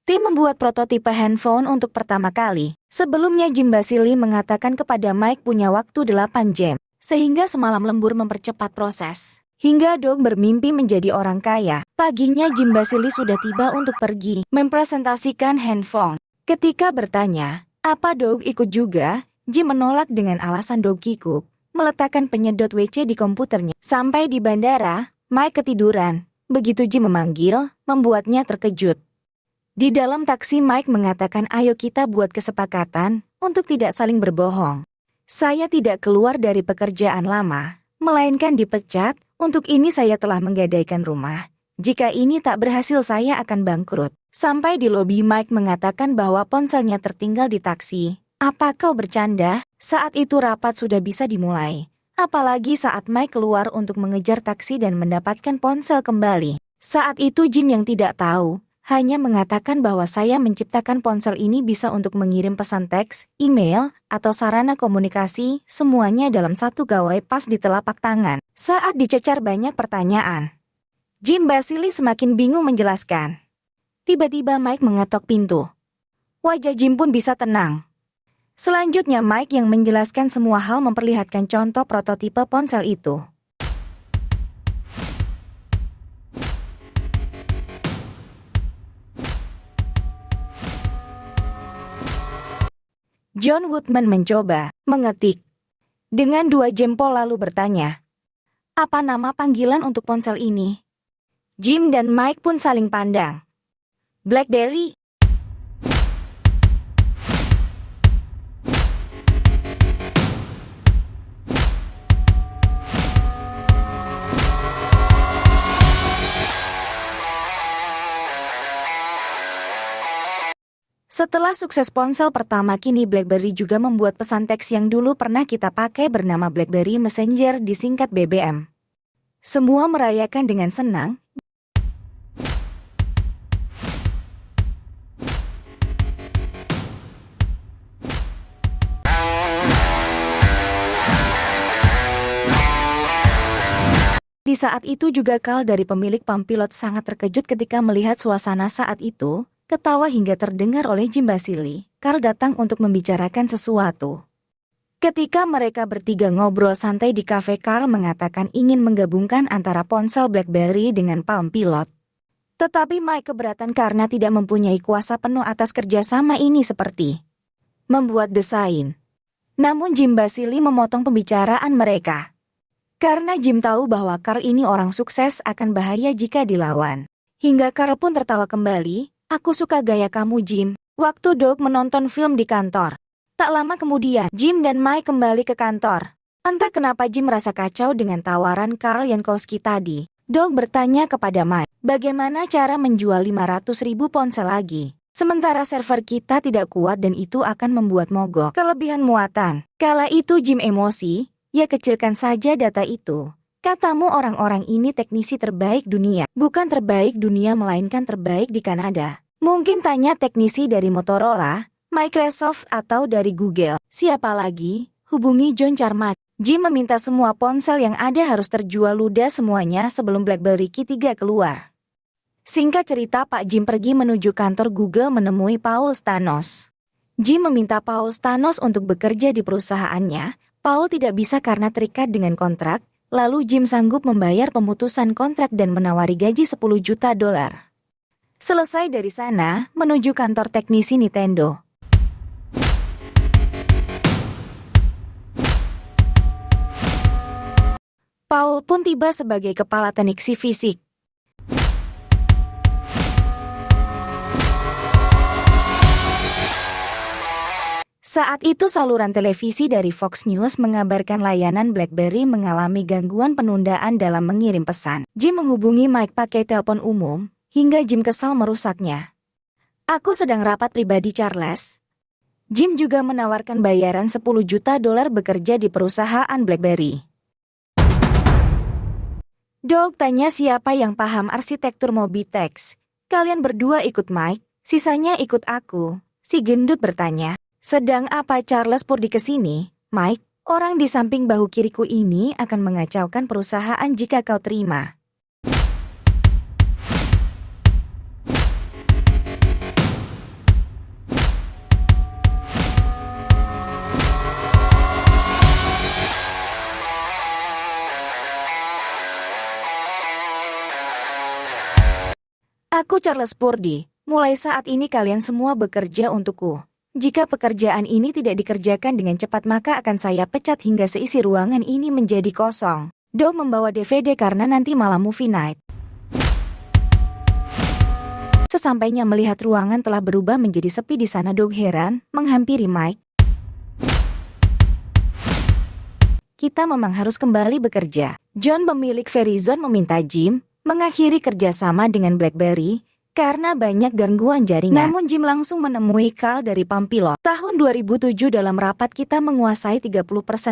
Tim membuat prototipe handphone untuk pertama kali. Sebelumnya Jim Basili mengatakan kepada Mike punya waktu 8 jam, sehingga semalam lembur mempercepat proses. Hingga Doug bermimpi menjadi orang kaya. Paginya Jim Basili sudah tiba untuk pergi mempresentasikan handphone. Ketika bertanya, apa Doug ikut juga? Jim menolak dengan alasan Doug kikuk meletakkan penyedot WC di komputernya. Sampai di bandara, Mike ketiduran. Begitu Jim memanggil, membuatnya terkejut. Di dalam taksi Mike mengatakan ayo kita buat kesepakatan untuk tidak saling berbohong. Saya tidak keluar dari pekerjaan lama, melainkan dipecat. Untuk ini saya telah menggadaikan rumah. Jika ini tak berhasil saya akan bangkrut. Sampai di lobi Mike mengatakan bahwa ponselnya tertinggal di taksi. Apa kau bercanda? Saat itu rapat sudah bisa dimulai. Apalagi saat Mike keluar untuk mengejar taksi dan mendapatkan ponsel kembali. Saat itu Jim yang tidak tahu, hanya mengatakan bahwa saya menciptakan ponsel ini bisa untuk mengirim pesan teks, email, atau sarana komunikasi, semuanya dalam satu gawai pas di telapak tangan. Saat dicecar banyak pertanyaan, Jim Basili semakin bingung menjelaskan. Tiba-tiba Mike mengetok pintu. Wajah Jim pun bisa tenang. Selanjutnya Mike yang menjelaskan semua hal memperlihatkan contoh prototipe ponsel itu. John Woodman mencoba mengetik dengan 2 jempol lalu bertanya, apa nama panggilan untuk ponsel ini? Jim dan Mike pun saling pandang. BlackBerry. Setelah sukses ponsel pertama, kini BlackBerry juga membuat pesan teks yang dulu pernah kita pakai bernama BlackBerry Messenger disingkat BBM. Semua merayakan dengan senang. Di saat itu juga Carl dari pemilik Pampilot sangat terkejut ketika melihat suasana saat itu. Ketawa hingga terdengar oleh Jim Basili. Carl datang untuk membicarakan sesuatu. Ketika mereka bertiga ngobrol santai di kafe, Carl mengatakan ingin menggabungkan antara ponsel BlackBerry dengan Palm Pilot. Tetapi Mike keberatan karena tidak mempunyai kuasa penuh atas kerjasama ini seperti membuat desain. Namun Jim Basili memotong pembicaraan mereka. Karena Jim tahu bahwa Carl ini orang sukses akan bahaya jika dilawan. Hingga Carl pun tertawa kembali. Aku suka gaya kamu Jim. Waktu Doug menonton film di kantor. Tak lama kemudian, Jim dan Mike kembali ke kantor. Entah kenapa Jim merasa kacau dengan tawaran Carl Yankowski tadi. Doug bertanya kepada Mike, bagaimana cara menjual 500.000 ponsel lagi? Sementara server kita tidak kuat dan itu akan membuat mogok. Kelebihan muatan. Kala itu Jim emosi, ya kecilkan saja data itu. Katamu orang-orang ini teknisi terbaik dunia. Bukan terbaik dunia melainkan terbaik di Kanada. Mungkin tanya teknisi dari Motorola, Microsoft atau dari Google. Siapa lagi? Hubungi John Carmack. Jim meminta semua ponsel yang ada harus terjual ludah semuanya sebelum BlackBerry Q3 keluar. Singkat cerita Pak Jim pergi menuju kantor Google menemui Paul Stanos. Jim meminta Paul Stanos untuk bekerja di perusahaannya. Paul tidak bisa karena terikat dengan kontrak. Lalu Jim sanggup membayar pemutusan kontrak dan menawari gaji $10 juta. Selesai dari sana, menuju kantor teknisi Nintendo. Paul pun tiba sebagai kepala teknik fisik. Saat itu saluran televisi dari Fox News mengabarkan layanan BlackBerry mengalami gangguan penundaan dalam mengirim pesan. Jim menghubungi Mike pakai telepon umum, hingga Jim kesal merusaknya. Aku sedang rapat pribadi Charles. Jim juga menawarkan bayaran $10 juta bekerja di perusahaan BlackBerry. Doug tanya siapa yang paham arsitektur Mobitex. Kalian berdua ikut Mike, sisanya ikut aku. Si gendut bertanya. Sedang apa Charles Purdy kesini, Mike? Orang di samping bahu kiriku ini akan mengacaukan perusahaan jika kau terima. Charles Purdy, mulai saat ini kalian semua bekerja untukku. Jika pekerjaan ini tidak dikerjakan dengan cepat maka akan saya pecat hingga seisi ruangan ini menjadi kosong. Doug membawa DVD karena nanti malam movie night. Sesampainya melihat ruangan telah berubah menjadi sepi di sana, Doug heran, menghampiri Mike. Kita memang harus kembali bekerja. John, pemilik Verizon, meminta Jim mengakhiri kerjasama dengan BlackBerry karena banyak gangguan jaringan. Namun Jim langsung menemui Carl dari Pampilot. Tahun 2007 dalam rapat kita menguasai 30%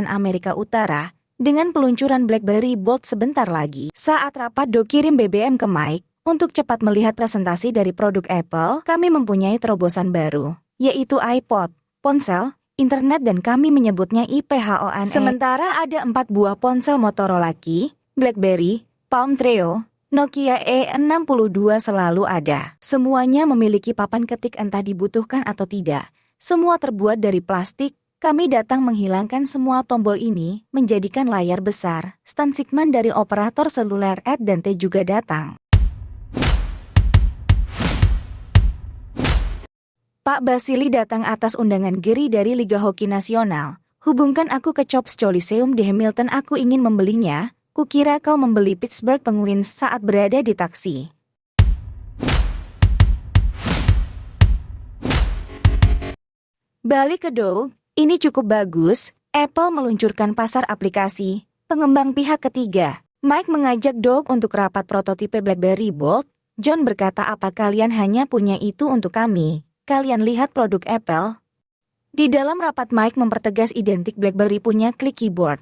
Amerika Utara dengan peluncuran BlackBerry Bold sebentar lagi. Saat rapat, Doug kirim BBM ke Mike untuk cepat melihat presentasi dari produk Apple. Kami mempunyai terobosan baru, yaitu iPod, ponsel, internet, dan kami menyebutnya iPhone. Sementara ada 4 buah ponsel Motorola Key, BlackBerry, Palm Treo, Nokia E62 selalu ada. Semuanya memiliki papan ketik entah dibutuhkan atau tidak. Semua terbuat dari plastik. Kami datang menghilangkan semua tombol ini, menjadikan layar besar. Stan Sigman dari operator seluler AT&T juga datang. Pak Basili datang atas undangan Gary dari Liga Hoki Nasional. Hubungkan aku ke Chops Coliseum di Hamilton, aku ingin membelinya. Kukira kau membeli Pittsburgh Penguins saat berada di taksi. Balik ke Doug, ini cukup bagus. Apple meluncurkan pasar aplikasi, pengembang pihak ketiga. Mike mengajak Doug untuk rapat prototipe BlackBerry Bold. John berkata, apa kalian hanya punya itu untuk kami? Kalian lihat produk Apple? Di dalam rapat Mike mempertegas identik BlackBerry punya klik keyboard.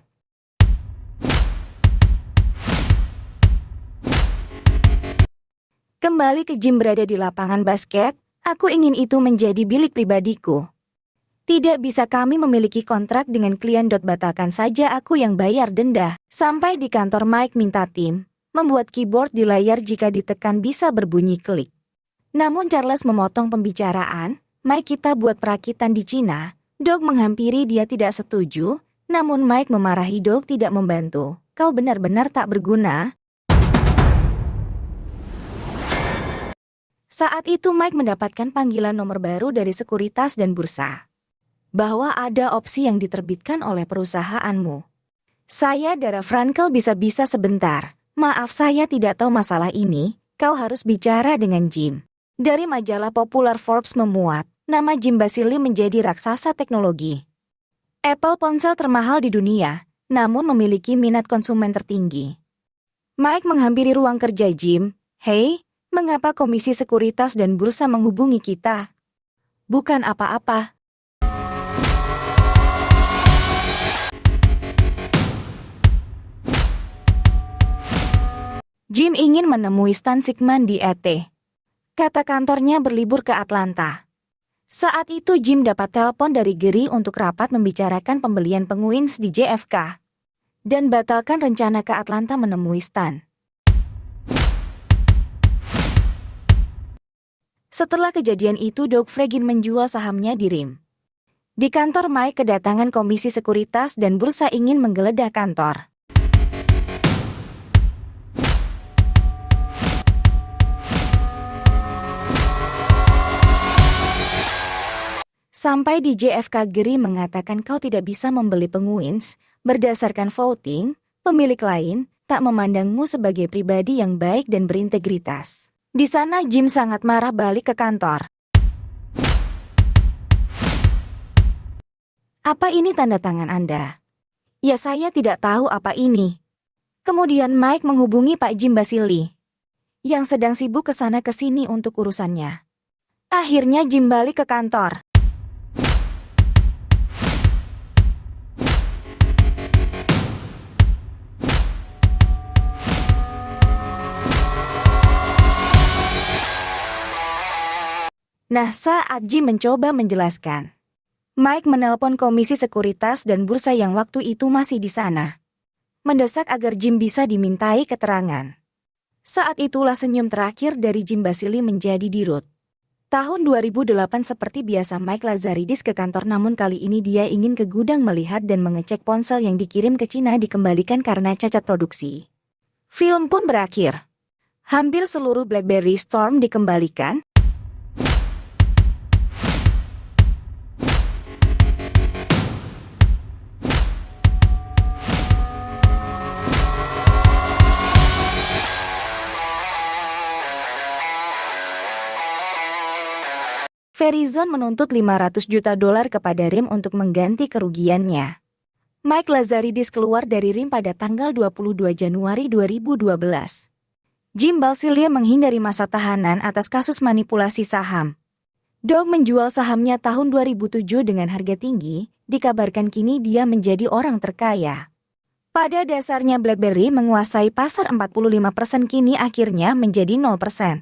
Kembali ke Jim berada di lapangan basket, aku ingin itu menjadi bilik pribadiku. Tidak bisa kami memiliki kontrak dengan klien. Batalkan saja, aku yang bayar denda. Sampai di kantor Mike minta tim membuat keyboard di layar jika ditekan bisa berbunyi klik. Namun Charles memotong pembicaraan, Mike kita buat perakitan di Cina. Doug menghampiri dia tidak setuju, namun Mike memarahi Doug tidak membantu. Kau benar-benar tak berguna. Saat itu Mike mendapatkan panggilan nomor baru dari sekuritas dan bursa. Bahwa ada opsi yang diterbitkan oleh perusahaanmu. Saya Dara Frankel, bisa-bisa sebentar. Maaf saya tidak tahu masalah ini, kau harus bicara dengan Jim. Dari majalah populer Forbes memuat, nama Jim Basili menjadi raksasa teknologi. Apple ponsel termahal di dunia, namun memiliki minat konsumen tertinggi. Mike menghampiri ruang kerja Jim. Hei, mengapa Komisi Sekuritas dan Bursa menghubungi kita? Bukan apa-apa. Jim ingin menemui Stan Sigman di ET. Kata kantornya berlibur ke Atlanta. Saat itu Jim dapat telepon dari Gary untuk rapat membicarakan pembelian Penguins di JFK. Dan batalkan rencana ke Atlanta menemui Stan. Setelah kejadian itu Doug Fregin menjual sahamnya di RIM. Di kantor Mike kedatangan Komisi Sekuritas dan Bursa ingin menggeledah kantor. Sampai di JFK, Gary mengatakan kau tidak bisa membeli Penguins berdasarkan voting, pemilik lain tak memandangmu sebagai pribadi yang baik dan berintegritas. Di sana Jim sangat marah balik ke kantor. Apa ini tanda tangan Anda? Ya saya tidak tahu apa ini. Kemudian Mike menghubungi Pak Jim Basili, yang sedang sibuk ke sana ke sini untuk urusannya. Akhirnya Jim balik ke kantor. Nah, saat Jim mencoba menjelaskan, Mike menelpon Komisi Sekuritas dan Bursa yang waktu itu masih di sana. Mendesak agar Jim bisa dimintai keterangan. Saat itulah senyum terakhir dari Jim Basili menjadi dirut. Tahun 2008 seperti biasa Mike Lazaridis ke kantor, namun kali ini dia ingin ke gudang melihat dan mengecek ponsel yang dikirim ke Cina dikembalikan karena cacat produksi. Film pun berakhir. Hampir seluruh BlackBerry Storm dikembalikan. Verizon menuntut $500 juta kepada RIM untuk mengganti kerugiannya. Mike Lazaridis keluar dari RIM pada tanggal 22 Januari 2012. Jim Balsillie menghindari masa tahanan atas kasus manipulasi saham. Dog menjual sahamnya tahun 2007 dengan harga tinggi, dikabarkan kini dia menjadi orang terkaya. Pada dasarnya BlackBerry menguasai pasar 45%, kini akhirnya menjadi 0%.